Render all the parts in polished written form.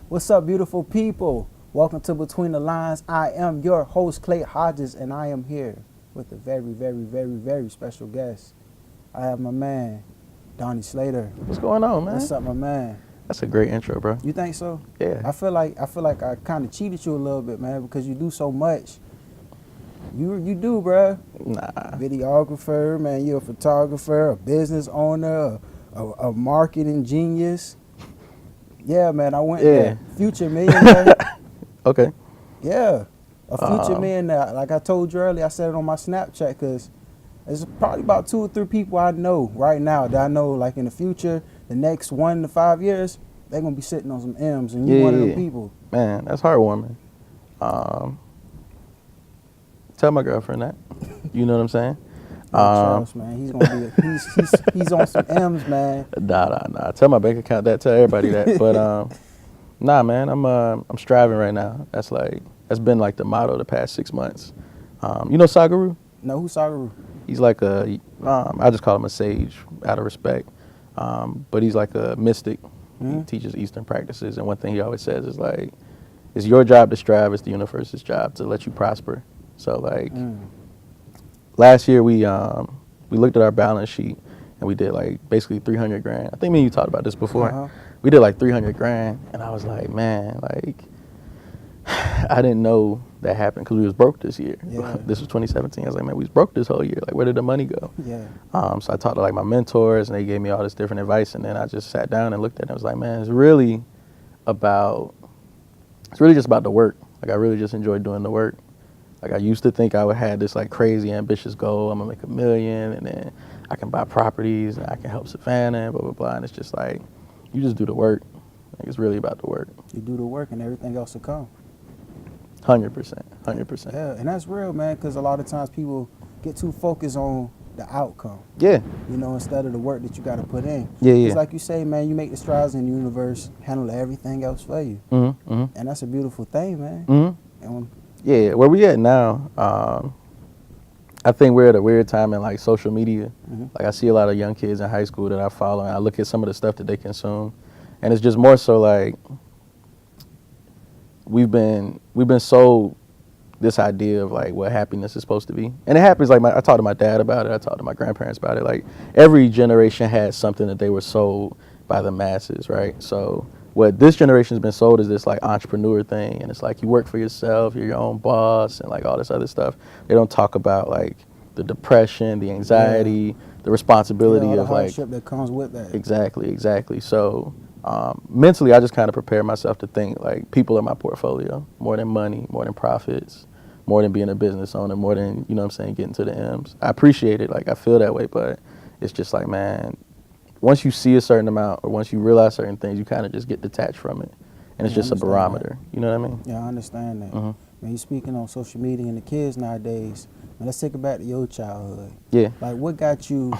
What's up, beautiful people? Welcome to Between the Lines. I am your host, Clay Hodges, and I am here with a very special guest. I have my man, Donnie Slater. What's going on, man? What's up, my man? That's a great intro, bro. You think so? Yeah. I feel like I kind of cheated you a little bit, man, because you do so much. You do, bruh. Nah. Videographer, man. You're a photographer, a business owner, a marketing genius. Yeah, man. I went there. Future millionaire. Okay. Yeah, a future millionaire. Like I told you earlier, I said it on my Snapchat because there's probably about 2 or 3 people I know right now that I know, like in the future, the next 1 to 5 years, they're gonna be sitting on some M's, and you one of them people. Man, that's heartwarming. Tell my girlfriend that. You know what I'm saying? Charles, man, he's gonna be. He's on some M's, man. Nah. Tell my bank account that. Tell everybody that. But nah, man, I'm striving right now. That's been like the motto the past 6 months. You know Sagaru? No, who's Sagaru? He's like I just call him a sage out of respect. But he's like a mystic. He teaches Eastern practices, and one thing he always says is like, it's your job to strive, it's the universe's job to let you prosper. So like, last year we looked at our balance sheet and we did like basically 300 grand. I think me and you talked about this before. We did like 300 grand, and I was like, man, like, I didn't know that happened because we was broke this year. Yeah. This was 2017. I was like, man, we was broke this whole year. Like, where did the money go? Yeah. So I talked to like my mentors, and they gave me all this different advice, and then I just sat down and looked at it and was like, man, it's really just about the work. Like, I really just enjoy doing the work. Like, I used to think I would have this like crazy ambitious goal. I'm gonna make $1 million, and then I can buy properties, and I can help Savannah, and blah blah blah. And it's just like, you just do the work. Like, it's really about the work. You do the work, and everything else will come. 100%. Yeah, and that's real, man. Because a lot of times people get too focused on the outcome. Yeah. You know, instead of the work that you got to put in. Yeah. It's like you say, man, you make the strides in the universe, handle everything else for you. And that's a beautiful thing, man. And yeah, where we at now, I think we're at a weird time in like social media. Like, I see a lot of young kids in high school that I follow, and I look at some of the stuff that they consume, and it's just more so like we've been sold this idea of like what happiness is supposed to be. And it happens, like, I talked to my dad about it, I talked to my grandparents about it. Like, every generation had something that they were sold by the masses, right? So what this generation has been sold is this like entrepreneur thing, and it's like you work for yourself, you're your own boss, and like all this other stuff. They don't talk about like the depression, the anxiety, the responsibility all the of hardship that comes with that. Exactly. So mentally, I just kind of prepare myself to think like people are my portfolio, more than money, more than profits, more than being a business owner, more than, you know what I'm saying, getting to the M's. I appreciate it, like I feel that way, but it's just like, man, once you see a certain amount or once you realize certain things, you kind of just get detached from it. And it's just a barometer. That. You know what I mean? Yeah, I understand that. When you're speaking on social media and the kids nowadays, man, let's take it back to your childhood. Yeah. Like, what got you,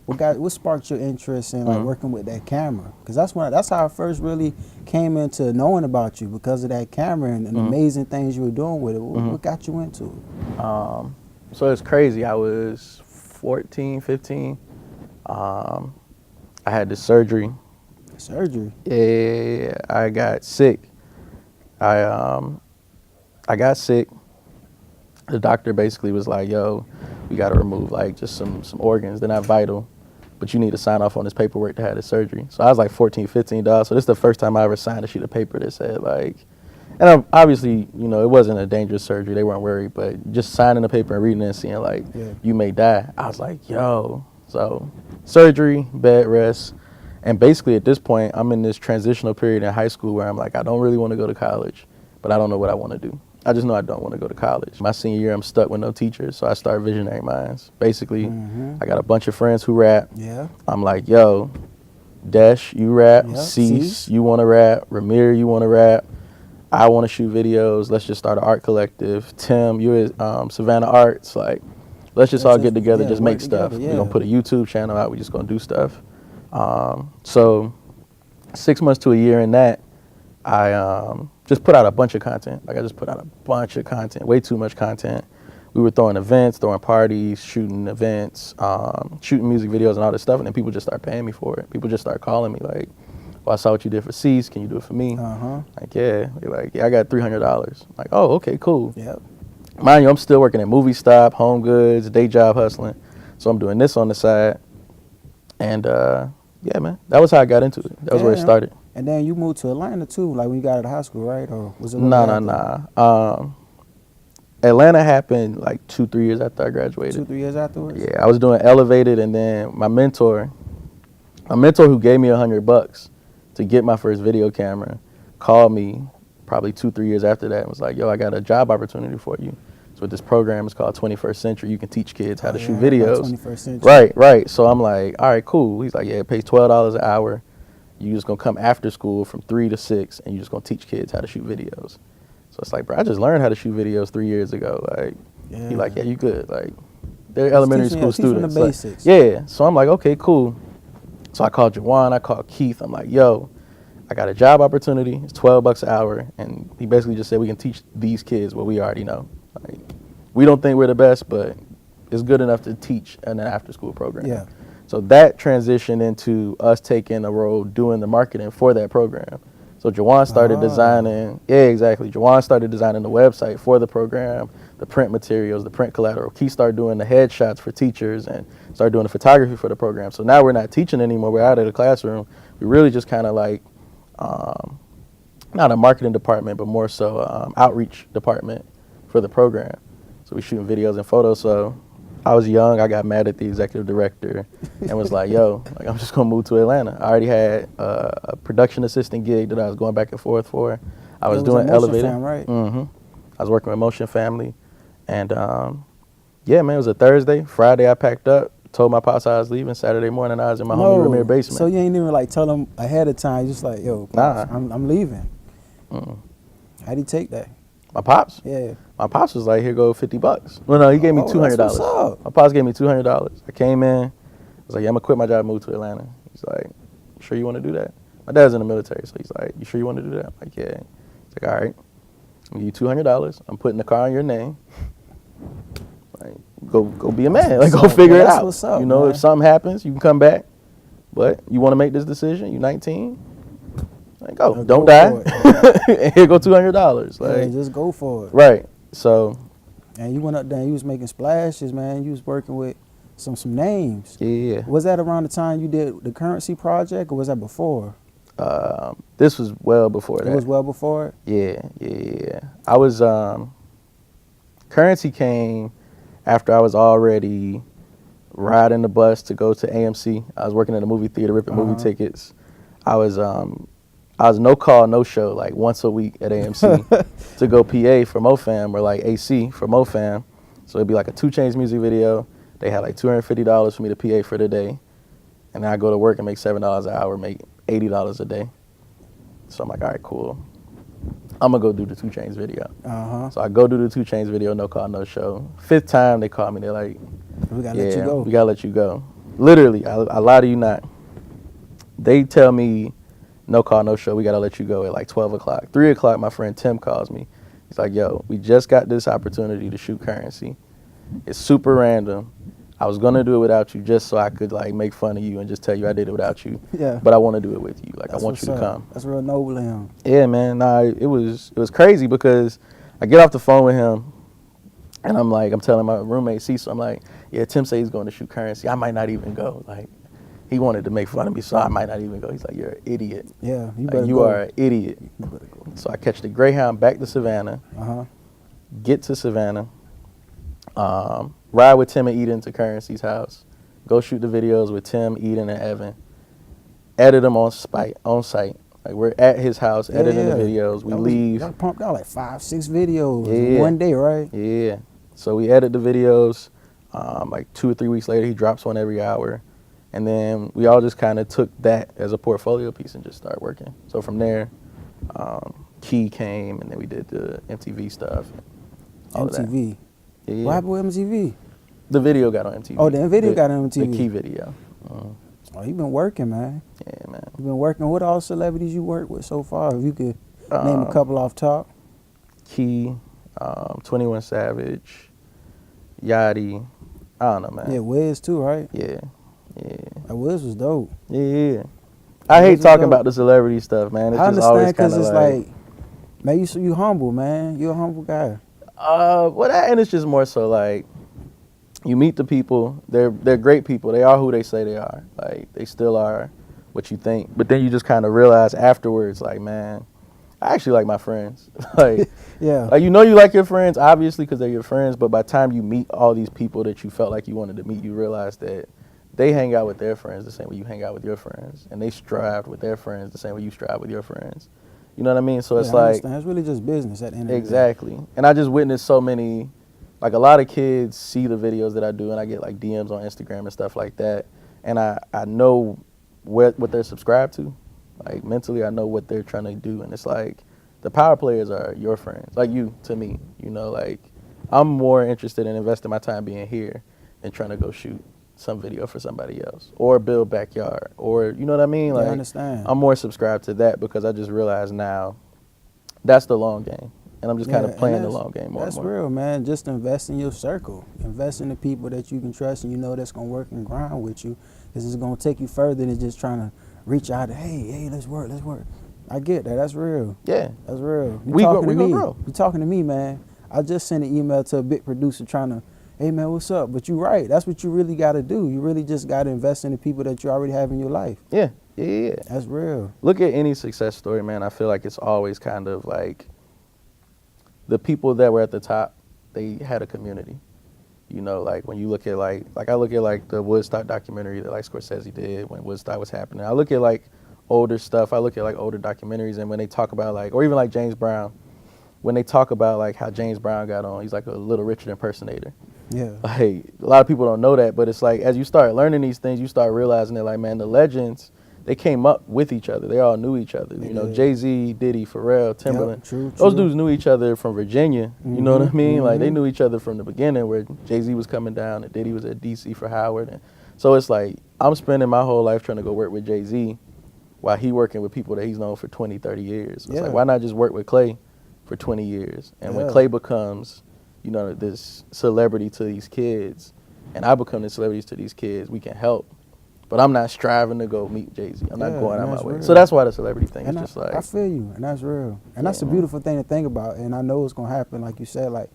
what sparked your interest in like working with that camera? Because that's how I first really came into knowing about you, because of that camera and the amazing things you were doing with it. What got you into it? So it's crazy. I was 14, 15. I had this surgery. Surgery? Yeah. I got sick. I got sick. The doctor basically was like, yo, we got to remove like just some organs. They're not vital, but you need to sign off on this paperwork to have this surgery. So I was like 14, 15, dog. So this is the first time I ever signed a sheet of paper that said like, and obviously, you know, it wasn't a dangerous surgery. They weren't worried, but just signing the paper and reading it and seeing like, you may die. I was like, yo. So surgery, bed rest. And basically at this point, I'm in this transitional period in high school where I'm like, I don't really want to go to college, but I don't know what I want to do. I just know I don't want to go to college. My senior year, I'm stuck with no teachers, so I start Visionary Minds. Basically, I got a bunch of friends who rap. Yeah. I'm like, yo, Desh, you rap. Cease, you want to rap. Ramir, you want to rap. I want to shoot videos. Let's just start an art collective. Tim, you're Savannah Arts. Like, let's just all get together, just make stuff. We're going to put a YouTube channel out. We're just going to do stuff. So 6 months to a year in that, I just put out a bunch of content. Like, I just put out a bunch of content, way too much content. We were throwing events, throwing parties, shooting events, shooting music videos and all this stuff, and then people just start paying me for it. People just start calling me like, Well, I saw what you did for Cease. Can you do it for me? Uh-huh. Like, yeah. They're like, yeah, I got $300. Like, oh, okay, cool. Yep. Mind you, I'm still working at Movie Stop, Home Goods, day job hustling. So I'm doing this on the side. And, yeah, man, that was how I got into it. That was where it started. And then you moved to Atlanta, too, like when you got out of high school, right? Or was it a little Nah. Atlanta happened like 2-3 years after I graduated. 2-3 years afterwards? Yeah, I was doing Elevated, and then my mentor who gave me $100 to get my first video camera called me probably 2-3 years after that and was like, yo, I got a job opportunity for you. So this program is called 21st Century. You can teach kids how to shoot videos. 21st Century. Right. So I'm like, all right, cool. He's like, yeah, it pays $12 an hour. You just going to come after school from 3 to 6, and you're just going to teach kids how to shoot videos. So it's like, bro, I just learned how to shoot videos 3 years ago. Like, He like, yeah, you good. Like, they're elementary school students. The basics. Like, yeah. So I'm like, okay, cool. So I called Jawan, I called Keith. I'm like, yo, I got a job opportunity. It's $12 an hour. And he basically just said, we can teach these kids what we already know. Like, we don't think we're the best, but it's good enough to teach in an after-school program. Yeah. So that transitioned into us taking a role doing the marketing for that program. So Jawan started designing, Jawan started designing the website for the program, the print materials, the print collateral. Keith started doing the headshots for teachers and started doing the photography for the program. So now we're not teaching anymore. We're out of the classroom. We really just kind of like, not a marketing department, but more so outreach department for the program. So we're shooting videos and photos. So I was young. I got mad at the executive director and was like, yo, like, I'm just going to move to Atlanta. I already had a production assistant gig that I was going back and forth for. I was doing Elevated. Right? Mm-hmm. I was working with Motion Family. And, yeah, man, it was a Thursday. Friday, I packed up, told my pops I was leaving. Saturday morning, I was in my homie Ramir basement. So you ain't even, like, tell them ahead of time, just like, yo, pops, I'm leaving. How'd he take that? My pops? Yeah. My pops was like, here go $50. Well, no, he gave me $200. That's what's up. My pops gave me $200. I came in. I was like, yeah, I'm going to quit my job and move to Atlanta. He's like, you sure you want to do that? My dad's in the military, so he's like, you sure you want to do that? I'm like, yeah. He's like, all right. I'm going to give you $200. I'm putting the car in your name. Like, go be a man. Like, go figure it out. What's up, you know, man. if something happens, you can come back. But you want to make this decision? You're 19. Like, go. Don't die. And here go $200. Like, yeah, just go for it. Right. So. And you went up there and you was making splashes, man. You was working with some names. Yeah. Was that around the time you did the Currency project, or was that before? This was well before that. It was well before it? Yeah. I was, Currency came after I was already riding the bus to go to AMC. I was working at a movie theater, ripping movie tickets. I was no call, no show, like once a week at AMC to go PA for MoFam, or like AC for MoFam. So it'd be like a 2 Chainz music video. They had like $250 for me to PA for the day. And then I go to work and make $7 an hour, make $80 a day. So I'm like, all right, cool. I'm going to go do the 2 Chainz video. So I go do the 2 Chainz video, no call, no show. 5th time they call me, they're like, we got to let you go. We got to let you go. Literally, I lie to you not. They tell me, no call, no show, we got to let you go at like 12 o'clock. 3 o'clock, my friend Tim calls me. He's like, yo, we just got this opportunity to shoot Currency. It's super random. I was going to do it without you just so I could like make fun of you and just tell you I did it without you. Yeah. But I want to do it with you. Like, That's I want you to come. That's real noble of him. Yeah, man. Nah, it was crazy because I get off the phone with him and I'm telling my roommate Cecil, I'm like, yeah, Tim said he's going to shoot Currency. I might not even go. Like, he wanted to make fun of me, so I might not even go. He's like, you're an idiot. Yeah, you like, better you go. are an idiot. You better go. So I catch the Greyhound back to Savannah, get to Savannah, ride with Tim and Eden to Currency's house, go shoot the videos with Tim, Eden, and Evan, edit them on site. Like, we're at his house editing the videos. We leave. Y'all pumped out like 5-6 videos in one day, right? Yeah. So we edit the videos. Like 2 or 3 weeks later, he drops one every hour. And then we all just kind of took that as a portfolio piece and just started working. So from there, Key came, and then we did the MTV stuff. MTV? Yeah. What happened with MTV? The video got on MTV. Oh, the video got on MTV. The Key video. Oh, you been working, man. Yeah, man. You been working. What all celebrities you worked with so far? If you could name a couple off top. Key, 21 Savage, Yachty. I don't know, man. Yeah, Wiz too, right? Yeah. That Wiz was dope. Yeah. I hate talking about the celebrity stuff, man. It's I just always understand because kinda it's like, man, you humble, man. You're a humble guy. Well, and it's just more so like you meet the people. They're great people. They are who they say they are. Like they still are what you think. But then you just kind of realize afterwards, like, man, I actually like my friends. Like, Yeah. like you know you like your friends obviously because they're your friends. But by the time you meet all these people that you felt like you wanted to meet, you realize that they hang out with their friends the same way you hang out with your friends, and they strive with their friends the same way you strive with your friends. You know what I mean? So it's like it's really just business at the end of the day. Exactly. And I just witnessed so many, like a lot of kids see the videos that I do and I get like DMs on Instagram and stuff like that. And I know what they're subscribed to. Like mentally I know what they're trying to do. And it's like the power players are your friends, like you to me. You know, like I'm more interested in investing my time being here than trying to go shoot some video for somebody else or build backyard or you know what I mean? Like I understand. I'm more subscribed to that because I just realized now that's the long game. And I'm just kind of playing the long game more and more. That's real, man. Just invest in your circle. Invest in the people that you can trust and you know that's going to work and grind with you. Because it's going to take you further than just trying to reach out and, hey, let's work. I get that. That's real. Yeah. That's real. We gonna grow. You talking to me, man. I just sent an email to a big producer trying to, hey, man, what's up? But you're right. That's what you really got to do. You really just got to invest in the people that you already have in your life. Yeah. That's real. Look at any success story, man. I feel like it's always kind of like the people that were at the top, they had a community. You know, like when you look at like I look at like the Woodstock documentary that like Scorsese did when Woodstock was happening. I look at like older stuff. I look at like older documentaries, and when they talk about like, or even like James Brown, when they talk about like how James Brown got on, he's like a Little Richard impersonator. Yeah. Like a lot of people don't know that, but it's like as you start learning these things, you start realizing that like, man, the legends, they came up with each other. They all knew each other. You know, Jay-Z, Diddy, Pharrell, Timberland. Yep, true. Those dudes knew each other from Virginia. You know what I mean? Like they knew each other from the beginning where Jay-Z was coming down and Diddy was at DC for Howard. And so it's like I'm spending my whole life trying to go work with Jay-Z while he working with people that he's known for 20, 30 years. So it's like, why not just work with Clay for 20 years? And when Clay becomes, you know, this celebrity to these kids and I become the celebrities to these kids, we can help. But I'm not striving to go meet Jay-Z. I'm not going out my way. So that's why the celebrity thing is just like... I feel you, and that's real. And that's a beautiful thing to think about, and I know it's going to happen. Like you said, like,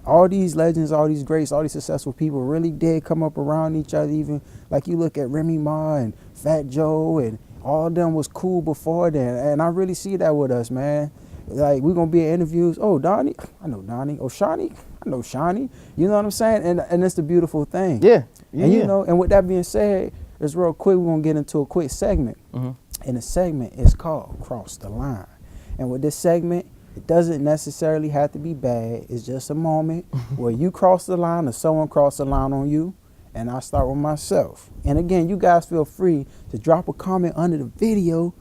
all these legends, all these greats, all these successful people really did come up around each other. Even, like, you look at Remy Ma and Fat Joe, and all of them was cool before then. And I really see that with us, man. Like, we're going to be in interviews. Oh, Donnie, I know Donnie. Oh, Shawnee, I know Shawnee. You know what I'm saying? And it's the beautiful thing. Yeah. And, you know, and with that being said... It's real quick, we're going to get into a quick segment. And the segment is called Cross the Line. And with this segment, it doesn't necessarily have to be bad. It's just a moment where you cross the line or someone cross the line on you. And I start with myself. And again, you guys feel free to drop a comment under the video.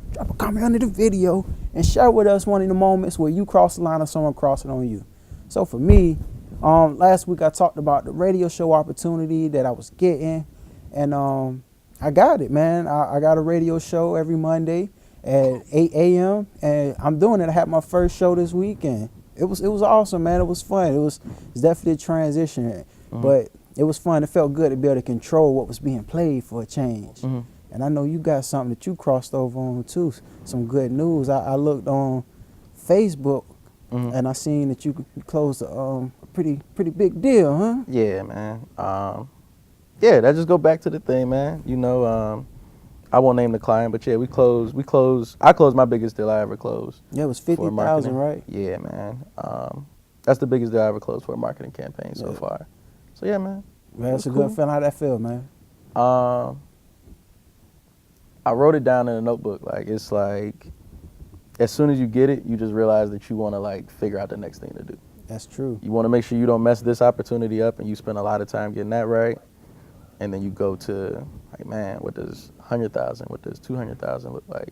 And share with us one of the moments where you cross the line or someone crossing on you. So for me, last week I talked about the radio show opportunity that I was getting. And I got it, man. I got a radio show every Monday at 8 a.m. and I'm doing it. I had my first show this week, and it was awesome, man. It was fun. It's definitely a transition, but it was fun. It felt good to be able to control what was being played for a change. And I know you got something that you crossed over on too. Some good news. I looked on Facebook and I seen that you closed a pretty big deal, huh? Yeah, man. Yeah, that just go back to the thing, man. You know, I won't name the client, but yeah, we closed. I closed my biggest deal I ever closed. Yeah, it was 50,000, right? Yeah, man. That's the biggest deal I ever closed for a marketing campaign so far. So yeah, man. Man, that's a good feeling. How'd that feel, man? I wrote it down in a notebook. Like it's like, as soon as you get it, you just realize that you want to like figure out the next thing to do. That's true. You want to make sure you don't mess this opportunity up, and you spend a lot of time getting that right. And then you go to, like, man, what does 100,000, what does 200,000 look like?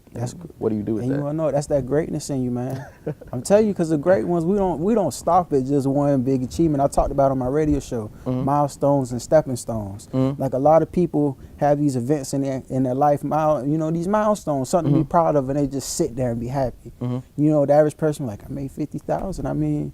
What do you do with that? And you wanna know, that's that greatness in you, man. I'm telling you, because the great ones, we don't stop at just one big achievement. I talked about on my radio show, milestones and stepping stones. Like a lot of people have these events in their life, these milestones, something to be proud of, and they just sit there and be happy. You know, the average person like, I made 50,000. I mean,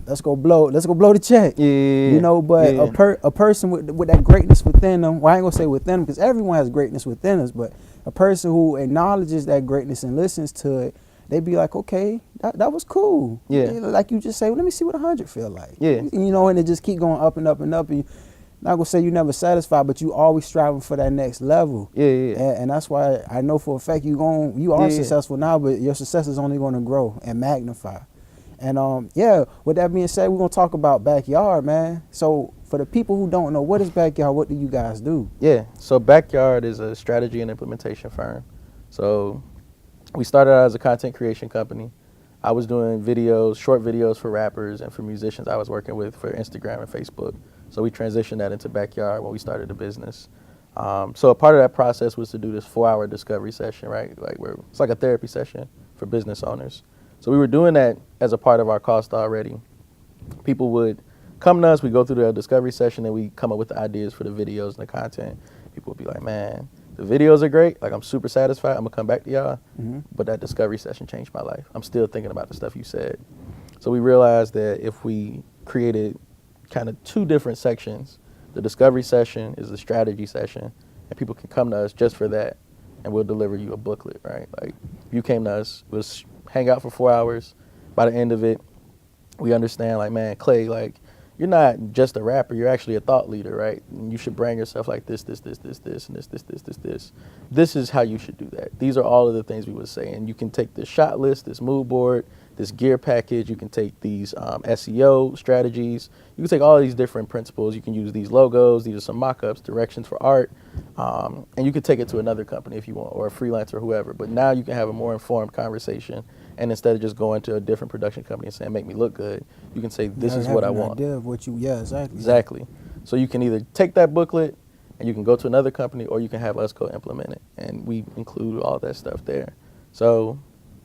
let's go blow the check. Yeah. You know, but a person with that greatness within them, well, I ain't gonna say within them because everyone has greatness within us, but a person who acknowledges that greatness and listens to it, they be like, okay, that was cool. Yeah. Like you just say, well, let me see what 100 feel like. Yeah. You know, and it just keep going up and up and up. And not gonna say you never satisfied, but you always striving for that next level. Yeah. And that's why I know for a fact you are successful now, but your success is only going to grow and magnify. And with that being said, we're gonna talk about BCKYRD, man. So for the people who don't know, what is BCKYRD? What do you guys do? Yeah. So BCKYRD is a strategy and implementation firm. So we started out as a content creation company. I was doing videos, short videos for rappers and for musicians I was working with for Instagram and Facebook. So we transitioned that into BCKYRD when we started the business. So a part of that process was to do this 4-hour discovery session, right? Like it's like a therapy session for business owners. So we were doing that as a part of our cost already. People would come to us, we go through the discovery session, and we come up with the ideas for the videos and the content. People would be like, man, the videos are great. Like, I'm super satisfied. I'm going to come back to y'all. Mm-hmm. But that discovery session changed my life. I'm still thinking about the stuff you said. So we realized that if we created kind of 2 different sections, the discovery session is the strategy session, and people can come to us just for that, and we'll deliver you a booklet, right? Like, you came to us, we'll hang out for 4 hours. By the end of it, we understand, like, man, Clay, like, you're not just a rapper, you're actually a thought leader, right? And you should brand yourself like this, and this. This is how you should do that. These are all of the things we would say. And you can take this shot list, this mood board, this gear package. You can take these SEO strategies. You can take all these different principles. You can use these logos. These are some mock-ups, directions for art. And you can take it to another company if you want, or a freelancer or whoever. But now you can have a more informed conversation. And instead of just going to a different production company and saying, make me look good, you can say, this is what I want. Idea of what you, exactly. Exactly. So you can either take that booklet and you can go to another company, or you can have us go implement it. And we include all that stuff there. So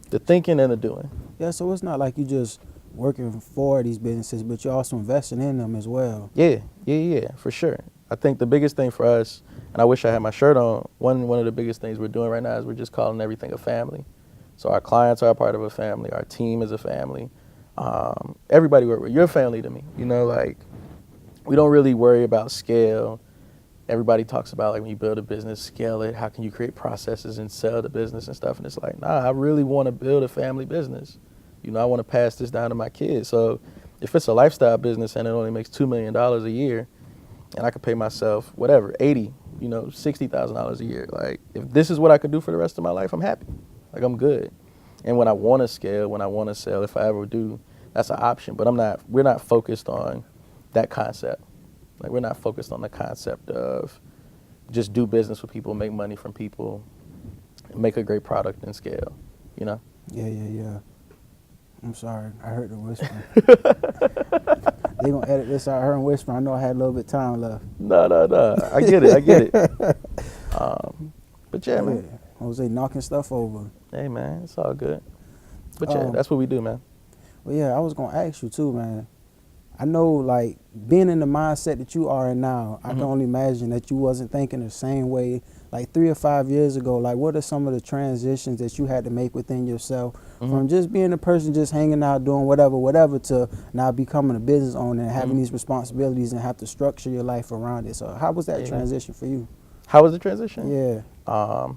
the thinking and the doing. Yeah, so it's not like you just working for these businesses, but you're also investing in them as well. Yeah, for sure. I think the biggest thing for us, and I wish I had my shirt on, one of the biggest things we're doing right now is we're just calling everything a family. So our clients are a part of a family. Our team is a family. Everybody work with. You're a family to me. You know, like, we don't really worry about scale. Everybody talks about, like, when you build a business, scale it. How can you create processes and sell the business and stuff? And it's like, nah, I really want to build a family business. You know, I want to pass this down to my kids. So if it's a lifestyle business and it only makes $2 million a year, and I could pay myself whatever, $60,000 a year. Like, if this is what I could do for the rest of my life, I'm happy. Like, I'm good. And when I want to scale, when I want to sell, if I ever do, that's an option. But we're not focused on that concept. Like, we're not focused on the concept of just do business with people, make money from people, make a great product and scale, you know? Yeah. I'm sorry. I heard the whisper. They gonna edit this out. I heard him whisper. I know I had a little bit of time left. No. I get it. But yeah, man. Jose knocking stuff over. Hey, man, it's all good. But yeah, that's what we do, man. Well, yeah, I was going to ask you too, man. I know, like, being in the mindset that you are in now, I can only imagine that you wasn't thinking the same way like 3 or 5 years ago. Like, what are some of the transitions that you had to make within yourself from just being a person just hanging out, doing whatever, to now becoming a business owner and having these responsibilities and have to structure your life around it? So how was that transition for you? How was the transition? Yeah.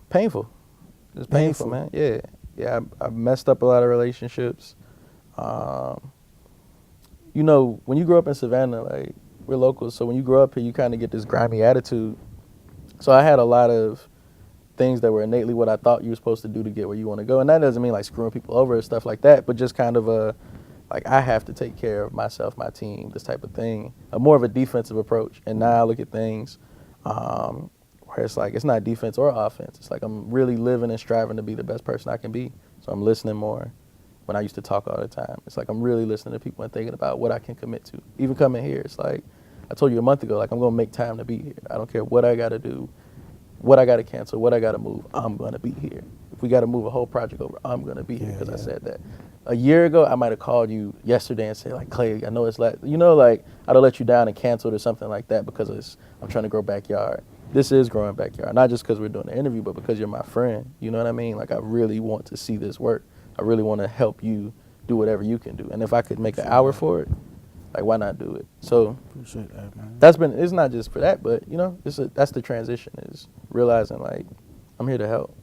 Painful. It was painful, man. Yeah. I messed up a lot of relationships. You know, when you grow up in Savannah, like, we're locals, so when you grow up here, you kind of get this grimy attitude. So I had a lot of things that were innately what I thought you were supposed to do to get where you want to go. And that doesn't mean, like, screwing people over and stuff like that, but just kind of like, I have to take care of myself, my team, this type of thing. More of a defensive approach. And now I look at things where it's like, it's not defense or offense. It's like I'm really living and striving to be the best person I can be. So I'm listening more. When I used to talk all the time, it's like I'm really listening to people and thinking about what I can commit to. Even coming here, it's like I told you a month ago, like, I'm going to make time to be here. I don't care what I got to do, what I got to cancel, what I got to move. I'm going to be here. If we got to move a whole project over, I'm going to be here because I said that. A year ago, I might have called you yesterday and said, like, Clay, I know it's like, like, I'd have let you down and canceled or something like that because I'm trying to grow BCKYRD. This is growing BCKYRD, not just because we're doing the interview, but because you're my friend. You know what I mean? Like, I really want to see this work. I really want to help you do whatever you can do. And if I could make an hour for it, Like, why not do it? So Appreciate that, man. it's not just for that, but you know, that's the transition, is realizing like I'm here to help.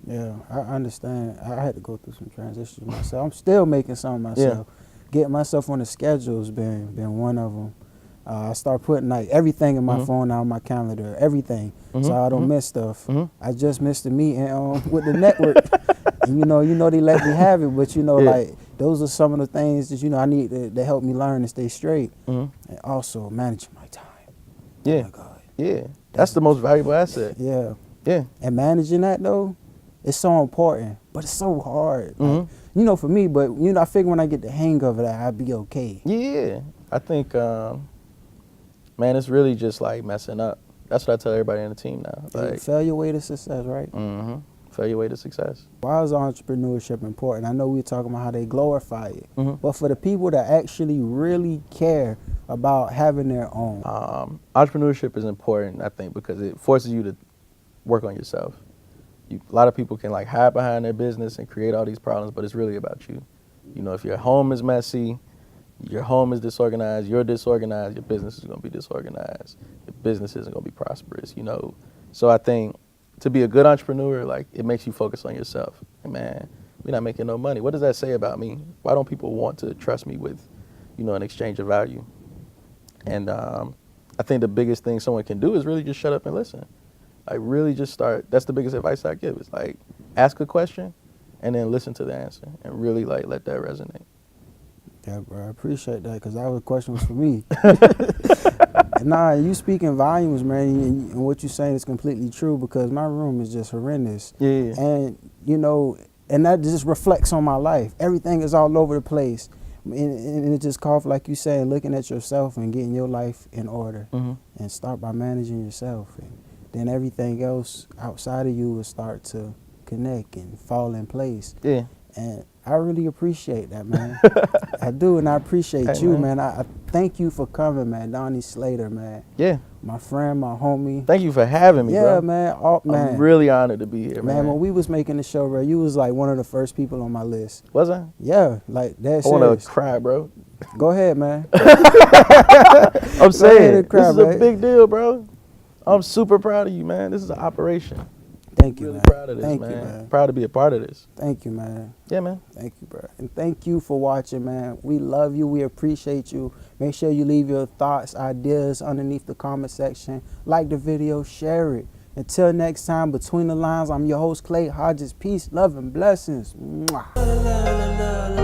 Yeah, I understand. I had to go through some transitions myself. I'm still making some myself. Getting myself on the schedule has been one of them. I start putting like everything in my phone now on my calendar, everything, so I don't miss stuff. I just missed the meeting with the network. And you know they let me have it, but like those are some of the things that I need to help me learn and stay straight. And also managing my time. Yeah. Oh my God. Yeah. That's the most valuable asset. Yeah. Yeah. And managing that though, it's so important, but it's so hard. Like, for me, but I figure when I get the hang of it, I'll be okay. Yeah. I think, man, it's really just like messing up. That's what I tell everybody on the team now. Like, failure way to success, right? Failure way to success. Why is entrepreneurship important? I know we were talking about how they glorify it, but for the people that actually really care about having their own. Entrepreneurship is important, I think, because it forces you to work on yourself. A lot of people can like hide behind their business and create all these problems, but it's really about you. If your home is messy, your home is disorganized, you're disorganized, your business is going to be disorganized. Your business isn't going to be prosperous, So I think to be a good entrepreneur, like, it makes you focus on yourself. And man, we're not making no money. What does that say about me? Why don't people want to trust me with, an exchange of value? And I think the biggest thing someone can do is really just shut up and listen. Like, really just start. That's the biggest advice I give. Is like, ask a question and then listen to the answer and really like let that resonate. Yeah, bro, I appreciate that, because that question was for me. Nah, you speaking volumes, man, and what you're saying is completely true, because my room is just horrendous. Yeah. And, and that just reflects on my life. Everything is all over the place. And it just calls, like you saying, looking at yourself and getting your life in order. And start by managing yourself. And then everything else outside of you will start to connect and fall in place. Yeah. And I really appreciate that, man. I do, and I appreciate you, man. I thank you for coming, man. Donnie Slater, man. Yeah. My friend, my homie. Thank you for having me, bro. Yeah, man. Man. I'm really honored to be here, man. Man, when we was making the show, bro, you was like one of the first people on my list. Was I? Yeah, like that's I want to cry, bro. Go ahead, man. I'm saying, cry, this is a big deal, bro. I'm super proud of you, man. This is an operation. Thank you, really man. Proud of this, Thank man. you, man. Proud to be a part of this. Thank you, man. Yeah, man. Thank you, bro. And thank you for watching, man. We love you. We appreciate you. Make sure you leave your thoughts, ideas underneath the comment section. Like the video, share it. Until next time, Between the Lines, I'm your host, Clay Hodges. Peace, love, and blessings. Mwah.